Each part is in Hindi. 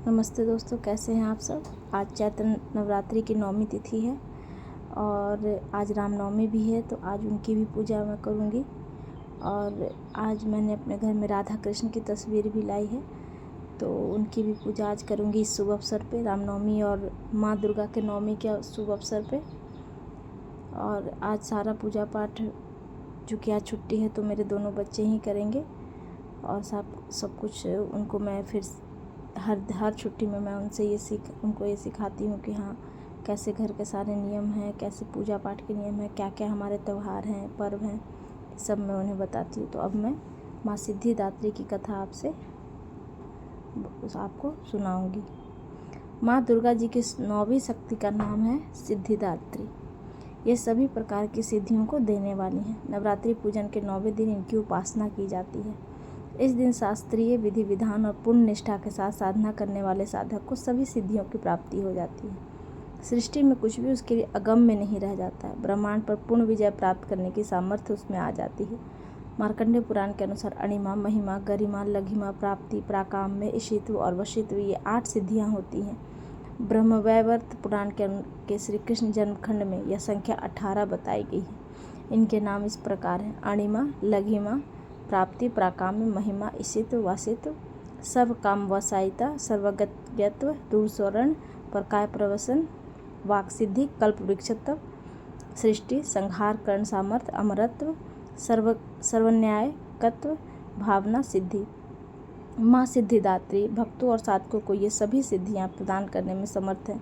नमस्ते दोस्तों, कैसे हैं आप सब। आज चैत्र नवरात्रि की 9वीं तिथि है और आज रामनवमी भी है, तो आज उनकी भी पूजा मैं करूंगी। और आज मैंने अपने घर में राधा कृष्ण की तस्वीर भी लाई है, तो उनकी भी पूजा आज करूंगी इस शुभ अवसर पे, रामनवमी और माँ दुर्गा के नवमी के शुभ अवसर पे। और आज सारा पूजा पाठ, चूँकि आज छुट्टी है तो मेरे दोनों बच्चे ही करेंगे और सब कुछ उनको मैं फिर हर छुट्टी में मैं उनको ये सिखाती हूँ कि हाँ, कैसे घर के सारे नियम हैं, कैसे पूजा पाठ के नियम हैं, क्या क्या हमारे त्यौहार हैं, पर्व हैं, सब मैं उन्हें बताती हूँ। तो अब मैं माँ सिद्धिदात्री की कथा आपको सुनाऊंगी। माँ दुर्गा जी की 9वीं शक्ति का नाम है सिद्धिदात्री। ये सभी प्रकार की सिद्धियों को देने वाली हैं। नवरात्रि पूजन के 9वें दिन इनकी उपासना की जाती है। इस दिन शास्त्रीय विधि विधान और पूर्ण निष्ठा के साथ साधना करने वाले साधक को सभी सिद्धियों की प्राप्ति हो जाती है। सृष्टि में कुछ भी उसके लिए अगम में नहीं रह जाता है। ब्रह्मांड पर पूर्ण विजय प्राप्त करने की सामर्थ्य उसमें आ जाती है। मार्कंडेय पुराण के अनुसार अणिमा, महिमा, गरिमा, लघिमा, प्राप्ति, प्राकाम्य, ईशित्व और वशित्व, ये 8 सिद्धियाँ होती हैं। ब्रह्मवैवर्त पुराण के श्री कृष्ण जन्मखंड में यह संख्या 18 बताई गई है। इनके नाम इस प्रकार हैं: अणिमा, लघिमा, प्राप्ति, प्राकाम्य, महिमा, ईशित्व, वासित्व, सर्व काम वसायिता, सर्वज्ञत्व, दूरस्वरण, प्रकाय प्रवसन, वाक सिद्धि, कल्प वृक्षत्व, सृष्टि, संहार, कर्ण सामर्थ्य, अमरत्व, सर्वन्यायकत्व, भावना सिद्धि। माँ सिद्धिदात्री भक्तों और साधकों को ये सभी सिद्धियाँ प्रदान करने में समर्थ हैं।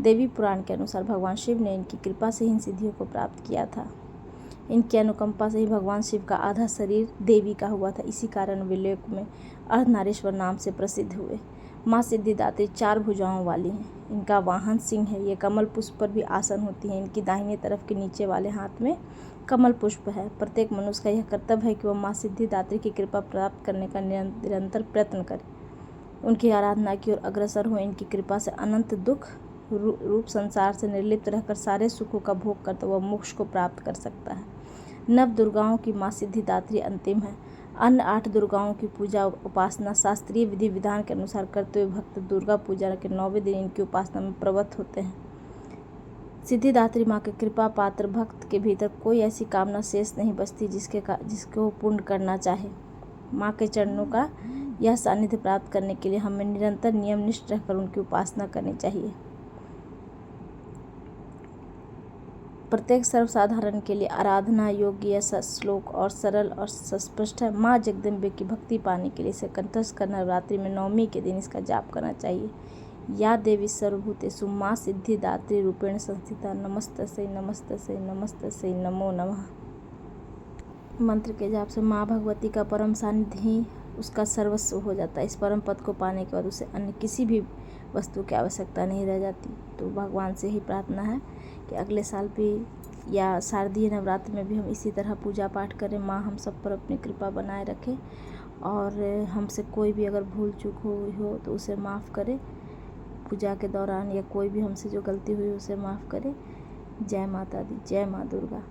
देवी पुराण के अनुसार भगवान शिव ने इनकी कृपा से इन सिद्धियों को प्राप्त किया था। इनकी अनुकंपा से ही भगवान शिव का आधा शरीर देवी का हुआ था। इसी कारण वे लोक में अर्धनारीश्वर नाम से प्रसिद्ध हुए। माँ सिद्धिदात्री 4 भुजाओं वाली हैं। इनका वाहन सिंह है। ये कमल पुष्प पर भी आसन होती हैं। इनकी दाहिने तरफ के नीचे वाले हाथ में कमल पुष्प है। प्रत्येक मनुष्य का यह कर्तव्य है कि वह माँ सिद्धिदात्री की कृपा प्राप्त करने का निरंतर प्रयत्न करे, उनकी आराधना की ओर अग्रसर हो। इनकी कृपा से अनंत दुख रूप संसार से निर्लिप्त रहकर सारे सुखों का भोग करता वह मोक्ष को प्राप्त कर सकता है। 9 दुर्गाओं की माँ सिद्धिदात्री अंतिम है। अन्य 8 दुर्गाओं की पूजा उपासना शास्त्रीय विधि विधान के अनुसार करते हुए भक्त दुर्गा पूजा के 9वें दिन इनकी उपासना में प्रवृत्त होते हैं। सिद्धिदात्री माँ के कृपा पात्र भक्त के भीतर कोई ऐसी कामना शेष नहीं बचती जिसको पूर्ण करना चाहे। माँ के चरणों का यह सानिध्य प्राप्त करने के लिए हमें निरंतर नियमनिष्ठ रहकर उनकी उपासना करनी चाहिए। प्रत्येक सर्वसाधारण के लिए आराधना योग्य यह श्लोक और सरल और स्पष्ट है। माँ जगदम्बे की भक्ति पाने के लिए इसे कंठस्थ कर नवरात्रि में 9वीं के दिन इसका जाप करना चाहिए। या देवी सर्वभूतेषु माँ सिद्धिदात्री रूपेण संस्थिता, नमस्तस्यै नमस्तस्यै नमस्तस्यै नमो नमः। मंत्र के जाप से माँ भगवती का परम सानिध्य ही उसका सर्वस्व हो जाता है। इस परम पद को पाने के बाद उसे अन्य किसी भी वस्तु की आवश्यकता नहीं रह जाती। तो भगवान से ही प्रार्थना है कि अगले साल भी या शारदीय नवरात्र में भी हम इसी तरह पूजा पाठ करें। माँ हम सब पर अपनी कृपा बनाए रखें और हमसे कोई भी अगर भूल चूक हुई हो तो उसे माफ़ करे पूजा के दौरान, या कोई भी हमसे जो गलती हुई उसे माफ़ करे। जय माता दी, जय माँ दुर्गा।